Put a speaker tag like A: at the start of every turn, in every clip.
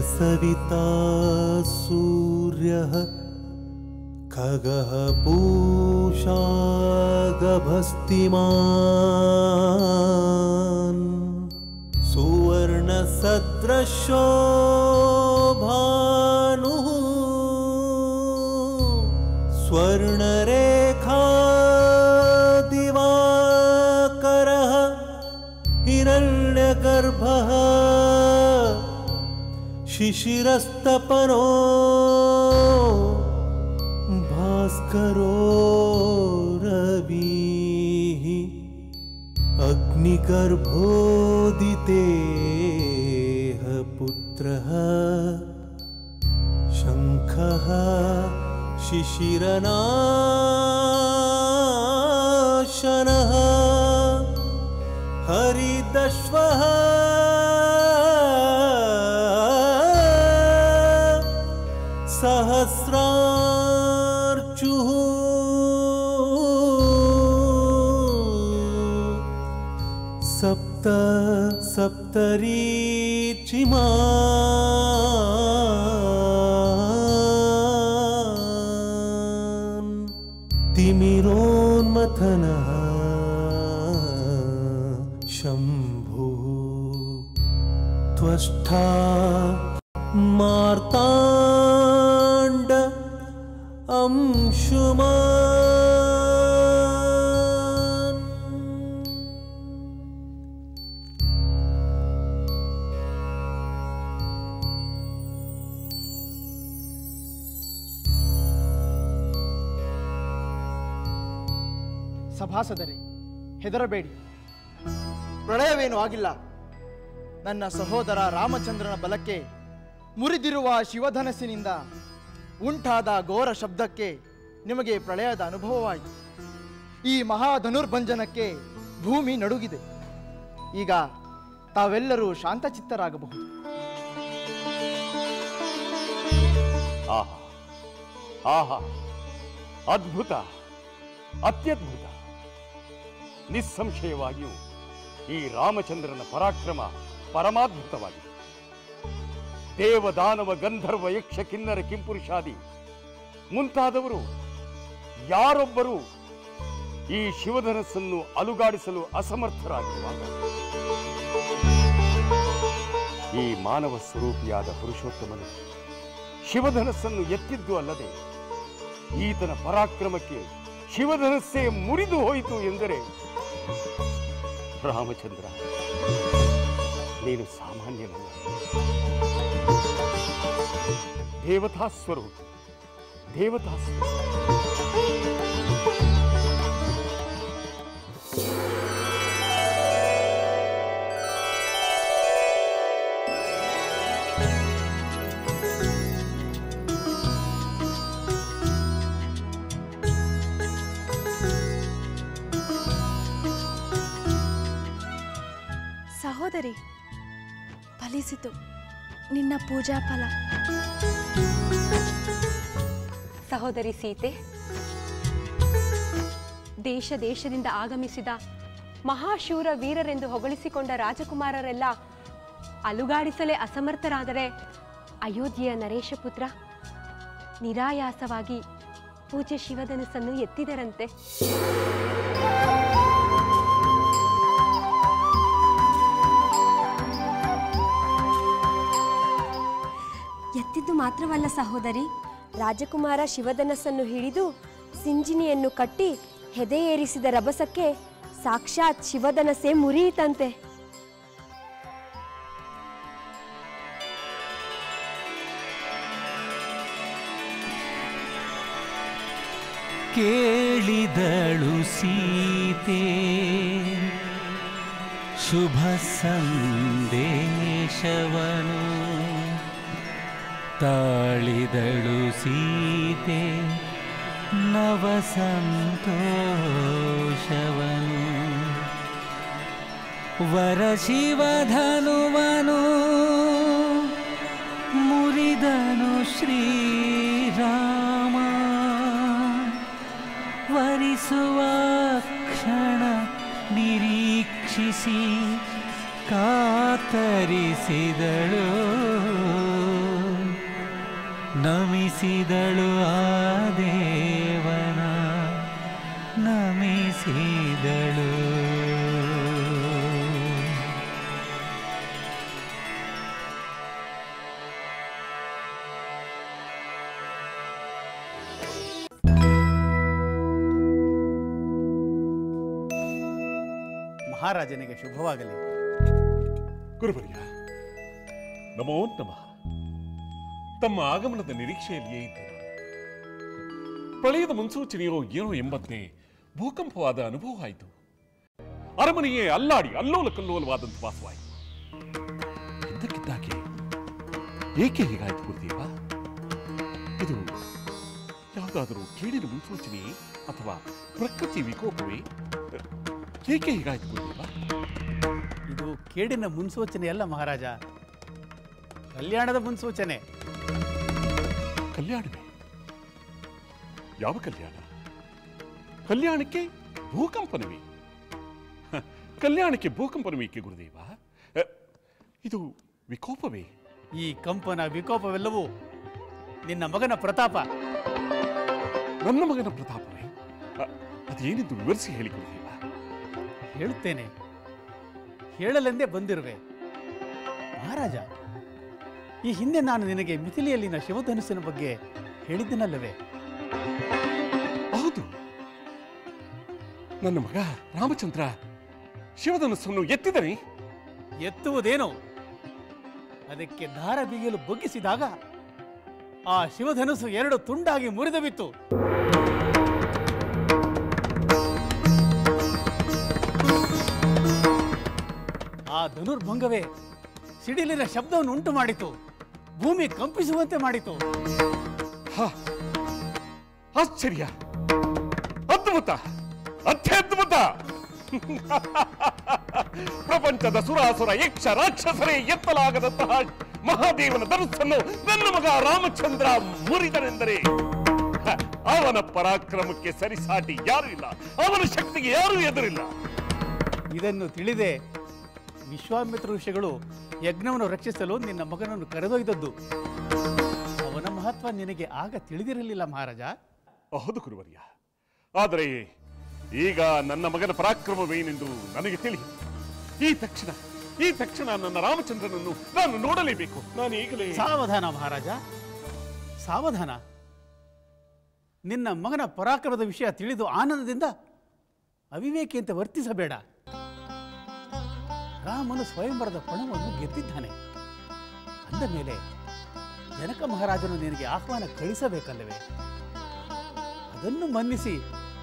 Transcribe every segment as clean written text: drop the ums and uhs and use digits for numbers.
A: सविता सूर्यः खगः पूषा गभस्तिमान् सुवर्णसदृशो भानुः स्वर्णरेखा दिवाकरः हिरण्यगर्भः शिशिरस्तपनो भास्करो रविः अग्निगर्भोदितेः पुत्रः शङ्खः शिशिरनाशनः हरिदश्वः सहस्रार्चुः सप्त सप्तरीचिमान् तिमिरोन्मथनः शम्भुः त्वष्टा मार्ताण्ड अंशुमान्।
B: ಸಭಾಸದರೇ, ಹೆದರಬೇಡಿ, ಪ್ರಳಯವೇನೂ ಆಗಿಲ್ಲ. ನನ್ನ ಸಹೋದರ ರಾಮಚಂದ್ರನ ಬಲಕ್ಕೆ ಮುರಿದಿರುವ ಶಿವಧನಸ್ಸಿನಿಂದ ಉಂಟಾದ ಘೋರ ಶಬ್ದಕ್ಕೆ ನಿಮಗೆ ಪ್ರಳಯದ ಅನುಭವವಾಯಿತು. ಈ ಮಹಾಧನುರ್ಭಂಜನಕ್ಕೆ ಭೂಮಿ ನಡುಗಿದೆ. ಈಗ ತಾವೆಲ್ಲರೂ ಶಾಂತಚಿತ್ತರಾಗಬಹುದು.
C: ಆಹಾ ಆಹಾ, ಅದ್ಭುತ, ಅತ್ಯದ್ಭುತ. ನಿಸ್ಸಂಶಯವಾಗಿಯೂ ಈ ರಾಮಚಂದ್ರನ ಪರಾಕ್ರಮ ಪರಮಾದ್ಭುತವಾಗಿದೆ. ದೇವದಾನವ ಗಂಧರ್ವ ಯಕ್ಷ ಕಿನ್ನರ ಕಿಂಪುರುಷಾದಿ ಮುಂತಾದವರು ಯಾರೊಬ್ಬರೂ ಈ ಶಿವಧನಸ್ಸನ್ನು ಅಲುಗಾಡಿಸಲು ಅಸಮರ್ಥರಾಗಿರುವಾಗ ಈ ಮಾನವ ಸ್ವರೂಪಿಯಾದ ಪುರುಷೋತ್ತಮನು ಶಿವಧನಸ್ಸನ್ನು ಎತ್ತಿದ್ದು ಅಲ್ಲದೆ ಈತನ ಪರಾಕ್ರಮಕ್ಕೆ ಶಿವಧನಸ್ಸೇ ಮುರಿದು ಹೋಯಿತು ಎಂದರೆ ರಾಮಚಂದ್ರ, ನೀನು ಸಾಮಾನ್ಯನಲ್ಲ. ದೇವತಾ ಸ್ವರೂಪ, ದೇವತಾ ಸ್ವರೂಪ.
D: ಸಹೋದರಿ, ಫಲಿಸಿತು ನಿನ್ನ ಪೂಜಾ ಫಲ.
E: ಸಹೋದರಿ ಸೀತೆ, ದೇಶ ದೇಶದಿಂದ ಆಗಮಿಸಿದ ಮಹಾಶೂರ ವೀರರೆಂದು ಹೊಗಳಿಸಿಕೊಂಡ ರಾಜಕುಮಾರರೆಲ್ಲ ಅಲುಗಾಡಿಸಲೇ ಅಸಮರ್ಥರಾದರೆ ಅಯೋಧ್ಯೆಯ ನರೇಶಪುತ್ರ ನಿರಾಯಾಸವಾಗಿ ಪೂಜ್ಯ ಶಿವಧನಸ್ಸನ್ನು ಎತ್ತಿದರಂತೆ.
D: ಎತ್ತಿದ್ದು ಮಾತ್ರವಲ್ಲ ಸಹೋದರಿ, ರಾಜಕುಮಾರ ಶಿವಧನಸ್ಸನ್ನು ಹಿಡಿದು ಸಿಂಜಿನಿಯನ್ನು ಕಟ್ಟಿ ಹೆದೆ ಏರಿಸಿದ ರಭಸಕ್ಕೆ ಸಾಕ್ಷಾತ್ ಶಿವಧನಸ್ಸೇ ಮುರಿಯಿತಂತೆ.
A: ಕೇಳಿದಳು ಸೀತೆ ಶುಭ ಸಂದೇಶವನು, ತಾಳಿದಳು ಸೀತೆ ನವ ಸಂತೋಷವನು. ವರ ಶಿವಧನುವನು ಮುರಿದನು ಶ್ರೀರಾಮ, ವರಿಸುವ ಕ್ಷಣ ನಿರೀಕ್ಷಿಸಿ ಕಾತರಿಸಿದಳು ನಮಿಸಿದಳು ಆ ದೇವನ ನಮಿಸಿದಳು.
F: ಮಹಾರಾಜನಿಗೆ ಶುಭವಾಗಲಿ.
C: ಗುರುವರ್ಯ, ನಮೋ ನಮಃ. ತಮ್ಮ ಆಗಮನದ ನಿರೀಕ್ಷೆಯಲ್ಲಿಯೇ ಇದ್ದರು. ಪ್ರಳಯದ ಮುನ್ಸೂಚನೆಯೋ ಏನೋ ಎಂಬಂತೆ ಭೂಕಂಪವಾದ ಅನುಭವ ಆಯಿತು. ಅರಮನೆಯೇ ಅಲ್ಲಾಡಿ ಅಲ್ಲೋಲ ಕಲ್ಲೋಲವಾದಂತ ವಾಸವಾಯಿತು. ಇದ್ದಕ್ಕಿದ್ದಾಗೆ ಏಕೆ ಹೀಗಾಯ್ತು ಗುರುದೇವ? ಇದು ಯಾವುದಾದರೂ ಕೇಡಿನ ಮುನ್ಸೂಚನೆ ಅಥವಾ ಪ್ರಕೃತಿ ವಿಕೋಪವೇ? ಏಕೆ ಹೀಗಾಯ್ತು ಗುರುದೇವ?
F: ಇದು ಕೇಡಿನ ಮುನ್ಸೂಚನೆ ಅಲ್ಲ ಮಹಾರಾಜ, ಕಲ್ಯಾಣದ ಮುನ್ಸೂಚನೆ.
C: ಕಲ್ಯಾಣವೇ? ಯಾವ ಕಲ್ಯಾಣ? ಕಲ್ಯಾಣಕ್ಕೆ ಭೂಕಂಪನವೇ? ಕಲ್ಯಾಣಕ್ಕೆ ಭೂಕಂಪನವೇಕೆ ಗುರುದೇವ? ಇದು ವಿಕೋಪವೇ?
F: ಈ ಕಂಪನ ವಿಕೋಪವೆಲ್ಲವೂ ನಿನ್ನ ಮಗನ ಪ್ರತಾಪ.
C: ನನ್ನ ಮಗನ ಪ್ರತಾಪವೇ? ಅದೇನೆಂದು ವಿವರಿಸಿ ಹೇಳಿ ಗುರುದೇವ.
F: ಹೇಳುತ್ತೇನೆ, ಹೇಳಲೆಂದೇ ಬಂದಿರುವೆ ಮಹಾರಾಜ. ಈ ಹಿಂದೆ ನಾನು ನಿನಗೆ ಮಿಥಿಲೆಯಲ್ಲಿನ ಶಿವಧನುಸ್ಸಿನ ಬಗ್ಗೆ ಹೇಳಿದ್ದನಲ್ಲವೇ?
C: ಹೌದು, ನನ್ನ ಮಗ ರಾಮಚಂದ್ರ ಶಿವಧನುಸ್ಸನ್ನು ಎತ್ತಿದನೆ.
F: ಎತ್ತುವುದೇನು? ಅದಕ್ಕೆ ದಾರ ಬಿಗಿಯಲು ಬಗ್ಗಿಸಿದಾಗ ಆ ಶಿವಧನುಸ್ಸು 2 ತುಂಡಾಗಿ ಮುರಿದು ಬಿತ್ತು. ಆ ಧನುರ್ಭಂಗವೇ ಸಿಡಿಲಿನ ಶಬ್ದವನ್ನು ಉಂಟು ಮಾಡಿತು, ಭೂಮಿ ಕಂಪಿಸುವಂತೆ ಮಾಡಿತು.
C: ಆಶ್ಚರ್ಯ, ಅದ್ಭುತ, ಅತ್ಯದ್ಭುತ. ಪ್ರಪಂಚದ ಸುರಾಸುರ ಯಕ್ಷ ರಾಕ್ಷಸರೇ ಎತ್ತಲಾಗದಂತಹ ಮಹಾದೇವನ ಧನುಸ್ಸನ್ನು ನನ್ನ ಮಗ ರಾಮಚಂದ್ರ ಮುರಿದನೆಂದರೆ ಅವನ ಪರಾಕ್ರಮಕ್ಕೆ ಸರಿಸಾಟಿ ಯಾರೂ ಇಲ್ಲ, ಅವನ ಶಕ್ತಿಗೆ ಯಾರೂ ಎದುರಿಲ್ಲ.
F: ಇದನ್ನು ತಿಳಿದೆ ವಿಶ್ವಾಮಿತ್ರ ಋಷಿಗಳು ಯಜ್ಞವನ್ನು ರಕ್ಷಿಸಲು ನಿನ್ನ ಮಗನನ್ನು ಕರೆದೊಯ್ದದ್ದು. ಅವನ ಮಹತ್ವ ನಿನಗೆ ಆಗ ತಿಳಿದಿರಲಿಲ್ಲ ಮಹಾರಾಜ.
C: ಹೌದು ಗುರುವರ್ಯ, ಆದರೆ ಈಗ ನನ್ನ ಮಗನ ಪರಾಕ್ರಮವೇನೆಂದು ನನಗೆ ತಿಳಿಯಿತು. ಈ ತಕ್ಷಣ ನನ್ನ ರಾಮಚಂದ್ರನನ್ನು ನಾನು ನೋಡಲೇಬೇಕು. ನಾನು ಈಗಲೇ...
F: ಸಾವಧಾನ ಮಹಾರಾಜ, ಸಾವಧಾನ. ನಿನ್ನ ಮಗನ ಪರಾಕ್ರಮದ ವಿಷಯ ತಿಳಿದು ಆನಂದದಿಂದ ಅವಿವೇಕಿ ಅಂತ ವರ್ತಿಸಬೇಡ. ರಾಮನು ಸ್ವಯಂವರದ ಪಣವನ್ನು ಗೆದ್ದಿದ್ದಾನೆ ಅಂದ ಮೇಲೆ ಜನಕ ಮಹಾರಾಜನು ನಿನಗೆ ಆಹ್ವಾನ ಕಳಿಸಬೇಕಲ್ಲವೇ? ಅದನ್ನು ಮನ್ನಿಸಿ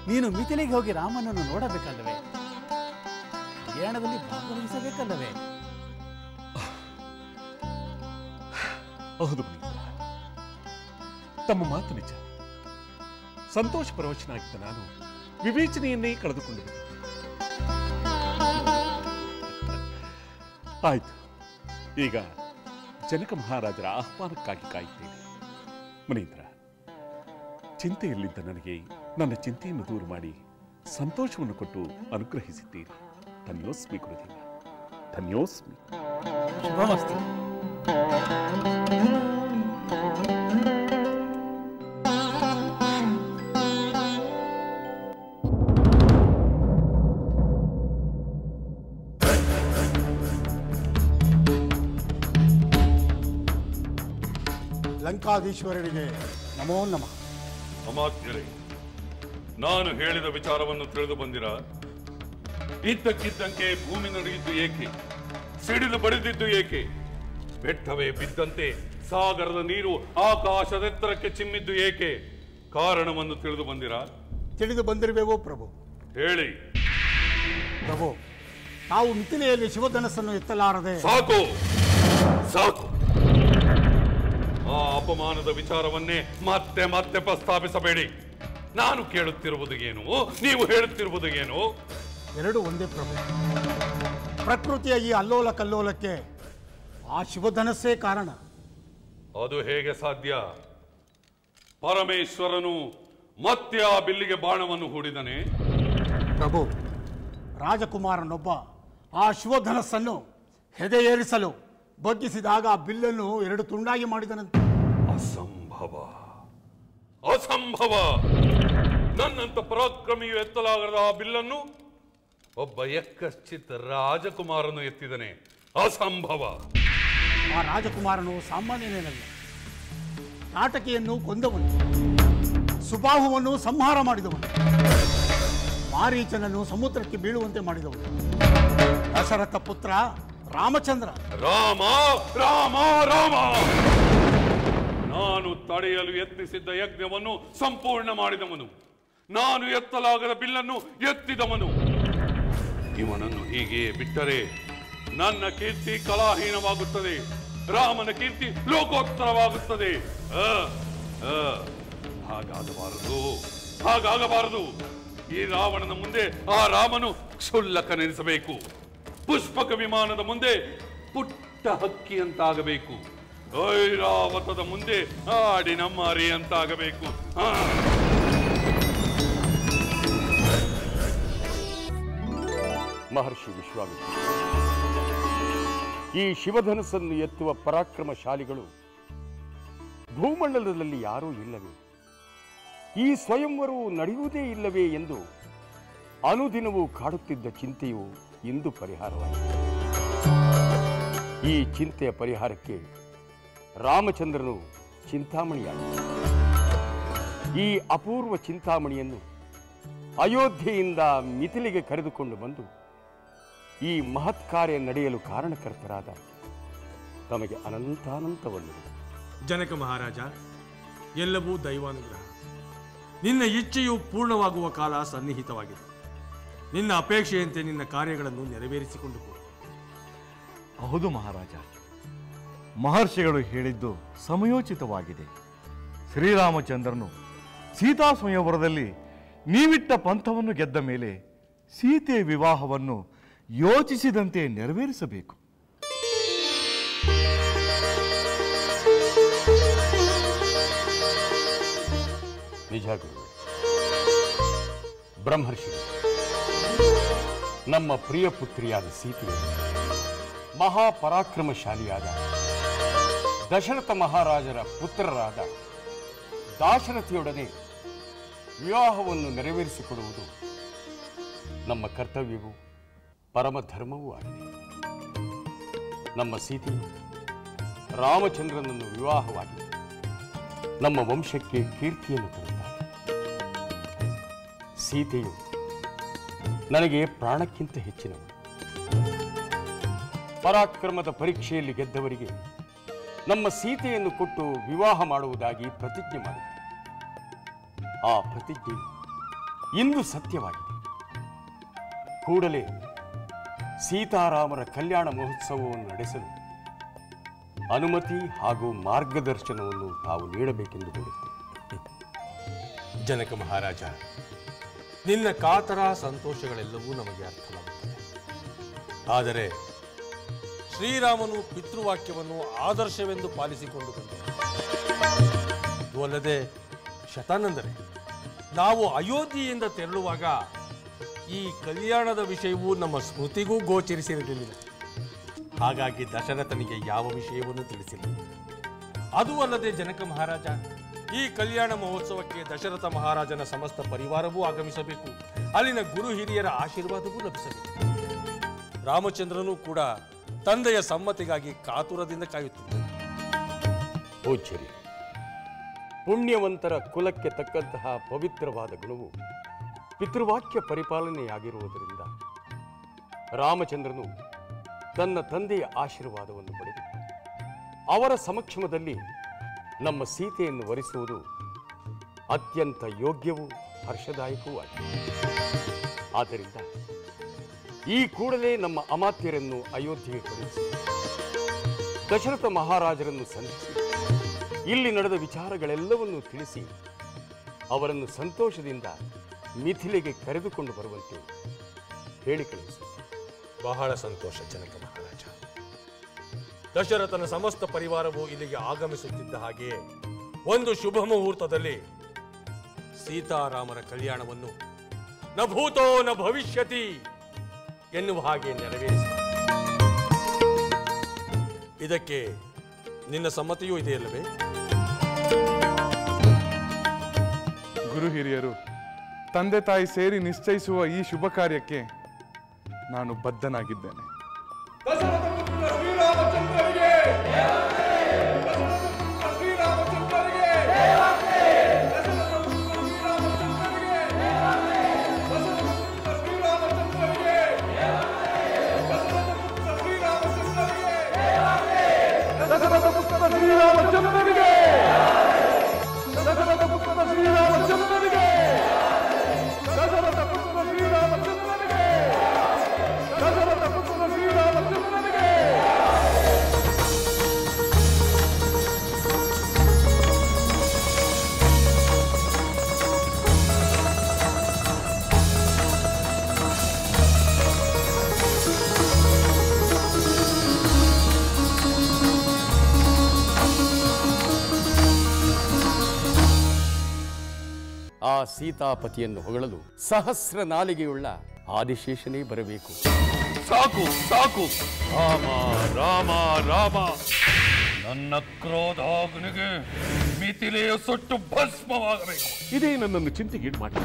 F: ನೀನು ಮಿಥಿಲೆಗೆ ಹೋಗಿ ರಾಮನನ್ನು ನೋಡಬೇಕಲ್ಲವೇ? ಕಲ್ಯಾಣದಲ್ಲಿ ಭಾಗವಹಿಸಬೇಕಲ್ಲವೇ?
C: ಹೌದು ಪುನೀತ, ತಮ್ಮ ಮಾತು ನಿಜ. ಸಂತೋಷ ಪರವಶನಾಗಿದ್ದ ನಾನು ವಿವೇಚನೆಯನ್ನೇ ಕಳೆದುಕೊಂಡಿದ್ದೆ. ಆಯ್ತು, ಈಗ ಜನಕ ಮಹಾರಾಜರ ಆಹ್ವಾನಕ್ಕಾಗಿ ಕಾಯುತ್ತೇನೆ. ಮುನೀಂದ್ರ, ಚಿಂತೆಯಲ್ಲಿದ್ದ ನನಗೆ ನನ್ನ ಚಿಂತೆಯನ್ನು ದೂರ ಮಾಡಿ ಸಂತೋಷವನ್ನು ಕೊಟ್ಟು ಅನುಗ್ರಹಿಸಿದ್ದೀರಿ. ಧನ್ಯೋಸ್ಮಿ ಗುರುದೇವ, ಧನ್ಯೋಸ್ಮಿ.
F: ಶುಭಮಸ್ತು.
G: ಲಂಕಾಧೀಶ್ವರನಿಗೆ ನಮೋ ನಮಃ.
H: ಅಮಾತ್ಯರೇ, ನಾನು ಹೇಳಿದ ವಿಚಾರವನ್ನು ತಿಳಿದು ಬಂದಿರ? ಇದ್ದಕ್ಕಿದ್ದಂತೆ ಭೂಮಿ ನಡೆಯಿದ್ದು ಏಕೆ? ಸಿಡಿದು ಬಡಿದಿದ್ದು ಏಕೆ? ಬೆಟ್ಟವೇ ಬಿದ್ದಂತೆ ಸಾಗರದ ನೀರು ಆಕಾಶದೆತ್ತರಕ್ಕೆ ಚಿಮ್ಮಿದ್ದು ಏಕೆ? ಕಾರಣವನ್ನು ತಿಳಿದು ಬಂದಿರ?
G: ತಿಳಿದು ಬಂದಿರಬೇಕೋ ಪ್ರಭು.
H: ಹೇಳಿ
G: ಪ್ರಭು. ತಾವು ಮಿಥಿಲೆಯಲ್ಲಿ ಶಿವಧನಸ್ಸನ್ನು ಎತ್ತಲಾರದೆ...
H: ಸಾಕು ಸಾಕು. ಆ ಅಪಮಾನದ ವಿಚಾರವನ್ನೇ ಮತ್ತೆ ಮತ್ತೆ ಪ್ರಸ್ತಾಪಿಸಬೇಡಿ. ನಾನು ಕೇಳುತ್ತಿರುವುದು ಏನು, ನೀವು ಹೇಳುತ್ತಿರುವುದು ಏನು?
G: ಎರಡು ಒಂದೇ ಪ್ರಭು. ಪ್ರಕೃತಿಯ ಈ ಅಲ್ಲೋಲ ಕಲ್ಲೋಲಕ್ಕೆ ಆ ಶಿವಧನಸ್ಸೇ ಕಾರಣ.
H: ಅದು ಹೇಗೆ ಸಾಧ್ಯ? ಪರಮೇಶ್ವರನು ಮತ್ತೆ ಆ ಬಿಲ್ಲಿಗೆ ಬಾಣವನ್ನು ಹೂಡಿದನೆ.
G: ಪ್ರಭು, ರಾಜಕುಮಾರನೊಬ್ಬ ಆ ಶಿವಧನಸ್ಸನ್ನು ಹೆದೆಯೇರಿಸಲು ಬಗ್ಗಿಸಿದಾಗ ಆ ಬಿಲ್ಲನ್ನು 2 ತುಂಡಾಗಿ ಮಾಡಿದನಂತೆ.
H: ಅಸಂಭವ. ಅಸಂಭವ. ನನ್ನಂತ ಪರಾಕ್ರಮಿಯು ಎತ್ತಲಾಗದ ಆ ಬಿಲ್ಲನ್ನು ಒಬ್ಬ ಯಕ್ಕಶ್ಚಿತ್ ರಾಜಕುಮಾರನು ಎತ್ತಿದನೆ. ಅಸಂಭವ.
G: ಆ ರಾಜಕುಮಾರನು ಸಾಮಾನ್ಯನೇನಲ್ಲ. ನಾಟಕಿಯನ್ನು ಕೊಂದವನು, ಸುಬಾಹುವನ್ನು ಸಂಹಾರ ಮಾಡಿದವನು, ಮಾರೀಚನನ್ನು ಸಮುದ್ರಕ್ಕೆ ಬೀಳುವಂತೆ ಮಾಡಿದವನು ದಶರಥ ಪುತ್ರ ರಾಮಚಂದ್ರ.
H: ರಾಮ ರಾಮ ರಾಮ. ನಾನು ತಡೆಯಲು ಯತ್ನಿಸಿದ್ದ ಯಜ್ಞವನ್ನು ಸಂಪೂರ್ಣ ಮಾಡಿದವನು. ನಾನು ಎತ್ತಲಾಗದ ಬಿಲ್ಲನ್ನು ಎತ್ತಿದವನು. ಇವನನ್ನು ಹೀಗೆ ಬಿಟ್ಟರೆ ನನ್ನ ಕೀರ್ತಿ ಕಲಾಹೀನವಾಗುತ್ತದೆ, ರಾಮನ ಕೀರ್ತಿ ಲೋಕೋತ್ತರವಾಗುತ್ತದೆ. ಹಾಗಾಗಬಾರದು. ಈ ರಾವಣನ ಮುಂದೆ ಆ ರಾಮನು ಕ್ಷುಲ್ಲಕನೆನಿಸಬೇಕು. ಪುಷ್ಪಕ ವಿಮಾನದ ಮುಂದೆ ಪುಟ್ಟ ಹಕ್ಕಿಯಂತಾಗಬೇಕು. ಐರಾವತದ ಮುಂದೆ ಆಡಿನ ಮಾರಿ ಅಂತಾಗಬೇಕು.
C: ಮಹರ್ಷಿ ವಿಶ್ವಾಮಿತ್ರ, ಈ ಶಿವಧನಸ್ಸನ್ನು ಎತ್ತುವ ಪರಾಕ್ರಮಶಾಲಿಗಳು ಭೂಮಂಡಲದಲ್ಲಿ ಯಾರೂ ಇಲ್ಲವೇ? ಈ ಸ್ವಯಂವರವು ನಡೆಯುವುದೇ ಇಲ್ಲವೇ ಎಂದು ಅನುದಿನವೂ ಕಾಡುತ್ತಿದ್ದ ಚಿಂತೆಯು ಇಂದು ಪರಿಹಾರವಾಯಿತು. ಈ ಚಿಂತೆಯ ಪರಿಹಾರಕ್ಕೆ ರಾಮಚಂದ್ರನು ಚಿಂತಾಮಣಿಯಾದ. ಈ ಅಪೂರ್ವ ಚಿಂತಾಮಣಿಯನ್ನು ಅಯೋಧ್ಯೆಯಿಂದ ಮಿಥಿಲೆಗೆ ಕರೆದುಕೊಂಡು ಬಂದು ಈ ಮಹತ್ ಕಾರ್ಯ ನಡೆಯಲು ಕಾರಣಕರ್ತರಾದ ತಮಗೆ ಅನಂತಾನಂತವನ್ನು.
I: ಜನಕ ಮಹಾರಾಜ, ಎಲ್ಲವೂ ದೈವಾನುಗ್ರಹ. ನಿನ್ನ ಇಚ್ಛೆಯು ಪೂರ್ಣವಾಗುವ ಕಾಲ ಸನ್ನಿಹಿತವಾಗಿದೆ. ನಿನ್ನ ಅಪೇಕ್ಷೆಯಂತೆ ನಿನ್ನ ಕಾರ್ಯಗಳನ್ನು ನೆರವೇರಿಸಿಕೊಂಡು ಹೋಗು.
J: ಹೌದು ಮಹಾರಾಜ, ಮಹರ್ಷಿಗಳು ಹೇಳಿದ್ದು ಸಮಯೋಚಿತವಾಗಿದೆ. ಶ್ರೀರಾಮಚಂದ್ರನು ಸೀತಾ ಸ್ವಯಂವರದಲ್ಲಿ ನೀವಿಟ್ಟ ಪಂಥವನ್ನು ಗೆದ್ದ ಮೇಲೆ ಸೀತೆಯ ವಿವಾಹವನ್ನು ಯೋಚಿಸಿದಂತೆ ನೆರವೇರಿಸಬೇಕು.
C: ನಿಜ ಗುರು. ಬ್ರಹ್ಮರ್ಷಿ, ನಮ್ಮ ಪ್ರಿಯ ಪುತ್ರಿಯಾದ ಸೀತೆಯು ಮಹಾಪರಾಕ್ರಮಶಾಲಿಯಾದ ದಶರಥ ಮಹಾರಾಜರ ಪುತ್ರರಾದ ದಾಶರಥಿಯೊಡನೆ ವಿವಾಹವನ್ನು ನೆರವೇರಿಸಿಕೊಡುವುದು ನಮ್ಮ ಕರ್ತವ್ಯವೂ ಪರಮಧರ್ಮವೂ ಆಗಿದೆ. ನಮ್ಮ ಸೀತೆಯು ರಾಮಚಂದ್ರನನ್ನು ವಿವಾಹವಾಗಿ ನಮ್ಮ ವಂಶಕ್ಕೆ ಕೀರ್ತಿಯನ್ನು ತರುತ್ತಾರೆ. ಸೀತೆಯು ನನಗೆ ಪ್ರಾಣಕ್ಕಿಂತ ಹೆಚ್ಚಿನವಳು. ಪರಾಕ್ರಮದ ಪರೀಕ್ಷೆಯಲ್ಲಿ ಗೆದ್ದವರಿಗೆ ನಮ್ಮ ಸೀತೆಯನ್ನು ಕೊಟ್ಟು ವಿವಾಹ ಮಾಡುವುದಾಗಿ ಪ್ರತಿಜ್ಞೆ ಮಾಡಿದೆ. ಆ ಪ್ರತಿಜ್ಞೆ ಇಂದು ಸತ್ಯವಾಗಿದೆ. ಕೂಡಲೇ ಸೀತಾರಾಮರ ಕಲ್ಯಾಣ ಮಹೋತ್ಸವವನ್ನು ನಡೆಸಲು ಅನುಮತಿ ಹಾಗೂ ಮಾರ್ಗದರ್ಶನವನ್ನು ತಾವು ನೀಡಬೇಕೆಂದು ಕೋರುತ್ತೇನೆ.
I: ಜನಕ ಮಹಾರಾಜ, ನಿನ್ನ ಕಾತರ ಸಂತೋಷಗಳೆಲ್ಲವೂ ನಮಗೆ ಅರ್ಥವಾಗುತ್ತದೆ. ಆದರೆ ಶ್ರೀರಾಮನು ಪಿತೃವಾಕ್ಯವನ್ನು ಆದರ್ಶವೆಂದು ಪಾಲಿಸಿಕೊಂಡು ಬಂದರು. ಇದು ಅಲ್ಲದೆ ಶತಾನಂದರೆ, ನಾವು ಅಯೋಧ್ಯೆಯಿಂದ ತೆರಳುವಾಗ ಈ ಕಲ್ಯಾಣದ ವಿಷಯವು ನಮ್ಮ ಸ್ಮೃತಿಗೂ ಗೋಚರಿಸಿರಲಿಲ್ಲ. ಹಾಗಾಗಿ ದಶರಥನಿಗೆ ಯಾವ ವಿಷಯವನ್ನು ತಿಳಿಸಿಲ್ಲ. ಅದು ಅಲ್ಲದೆ ಜನಕ ಮಹಾರಾಜ, ಈ ಕಲ್ಯಾಣ ಮಹೋತ್ಸವಕ್ಕೆ ದಶರಥ ಮಹಾರಾಜನ ಸಮಸ್ತ ಪರಿವಾರವೂ ಆಗಮಿಸಬೇಕು. ಅಲ್ಲಿನ ಗುರು ಹಿರಿಯರ ಆಶೀರ್ವಾದವೂ ಲಭಿಸಬೇಕು. ರಾಮಚಂದ್ರನೂ ಕೂಡ ತಂದೆಯ ಸಮ್ಮತಿಗಾಗಿ ಕಾತುರದಿಂದ ಕಾಯುತ್ತಿದ್ದರು.
C: ಪೂಜ್ಯರೇ, ಪುಣ್ಯವಂತರ ಕುಲಕ್ಕೆ ತಕ್ಕಂತಹ ಪವಿತ್ರವಾದ ಗುಣವು ಪಿತೃವಾಕ್ಯ ಪರಿಪಾಲನೆಯಾಗಿರುವುದರಿಂದ ರಾಮಚಂದ್ರನು ತನ್ನ ತಂದೆಯ ಆಶೀರ್ವಾದವನ್ನು ಪಡೆದು ಅವರ ಸಮಕ್ಷಮದಲ್ಲಿ ನಮ್ಮ ಸೀತೆಯನ್ನು ವರಿಸುವುದು ಅತ್ಯಂತ ಯೋಗ್ಯವೂ ಹರ್ಷದಾಯಕವೂ ಆಗಿದೆ. ಆದ್ದರಿಂದ ಈ ಕೂಡಲೇ ನಮ್ಮ ಅಮಾತ್ಯರನ್ನು ಅಯೋಧ್ಯೆಗೆ ಕಳುಹಿಸಿ ದಶರಥ ಮಹಾರಾಜರನ್ನು ಸಂಧಿಸಿ ಇಲ್ಲಿ ನಡೆದ ವಿಚಾರಗಳೆಲ್ಲವನ್ನೂ ತಿಳಿಸಿ ಅವರನ್ನು ಸಂತೋಷದಿಂದ ಮಿಥಿಲೆಗೆ ಕರೆದುಕೊಂಡು ಬರುವಂತೆ ಹೇಳಿ ಕಳುಹಿಸಿ.
I: ಬಹಳ ಸಂತೋಷ ಜನಕ ಮಹಾರಾಜ. ದಶರಥನ ಸಮಸ್ತ ಪರಿವಾರವು ಇಲ್ಲಿಗೆ ಆಗಮಿಸುತ್ತಿದ್ದ ಹಾಗೆಯೇ ಒಂದು ಶುಭ ಮುಹೂರ್ತದಲ್ಲಿ ಸೀತಾರಾಮರ ಕಲ್ಯಾಣವನ್ನು ನ ಭೂತೋ ನ ಭವಿಷ್ಯತಿ ಎನ್ನುವ ಹಾಗೆ ನೆರವೇರಿಸಿ. ಇದಕ್ಕೆ ನಿನ್ನ ಸಮ್ಮತಿಯೂ ಇದೆಯಲ್ಲವೇ?
K: ಗುರು ಹಿರಿಯರು ತಂದೆ ತಾಯಿ ಸೇರಿ ನಿಶ್ಚಯಿಸುವ ಈ ಶುಭ ಕಾರ್ಯಕ್ಕೆ ನಾನು ಬದ್ಧನಾಗಿದ್ದೇನೆ.
I: ಆ ಸೀತಾಪತಿಯನ್ನು ಹೊಗಳಲು ಸಹಸ್ರ ನಾಲಿಗೆಯುಳ್ಳ ಆದಿಶೇಷನೇ ಬರಬೇಕು.
H: ಸಾಕು ಸಾಕು, ರಾಮ ರಾಮ ರಾಮ. ನನ್ನ ಕ್ರೋಧಾಗ್ನಿಗೆ ಮಿಥಿಲೆಯ ಸುಟ್ಟು ಭಸ್ಮವಾಗಬೇಕು.
C: ಇದೇ ನನ್ನನ್ನು ಚಿಂತೆಗೀಡು ಮಾಡಿ.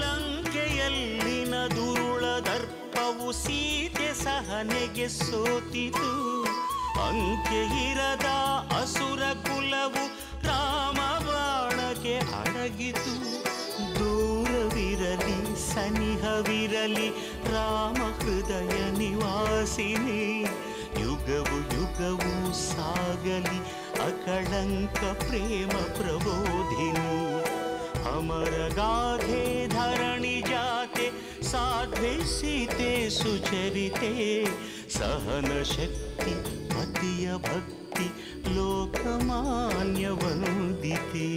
A: ಲಂಕೆಯಲ್ಲಿನ ದುರುಳ ದರ್ಪವು ಸೀತೆ ಸಹನೆಗೆ ಸೋತಿತು. ಅಂಕೆ ಇರದ ಅಸುರ ಕುಲವು ರಾಮ ಬಾಣಕ್ಕೆ ಅಡಗಿತು. ದೂರವಿರಲಿ ಸನಿಹವಿರಲಿ ರಾಮ ಹೃದಯ ನಿವಾಸಿನಿ. ಯುಗವು ಯುಗವು ಸಾಗಲಿ ಅಕಳಂಕ ಪ್ರೇಮ ಪ್ರಬೋಧಿನಿ. ಅಮರ ಗಾಧೆ ಧರಣಿ ಜಾತೆ ಸಾಧ್ವೆ ಸೀತೆ ಸುಚರಿತೆ. ಸಹನ ಶಕ್ತಿ ಪತಿಯ ಭಕ್ತಿ ಲೋಕಮಾನ್ಯ ವಂದಿತೆ.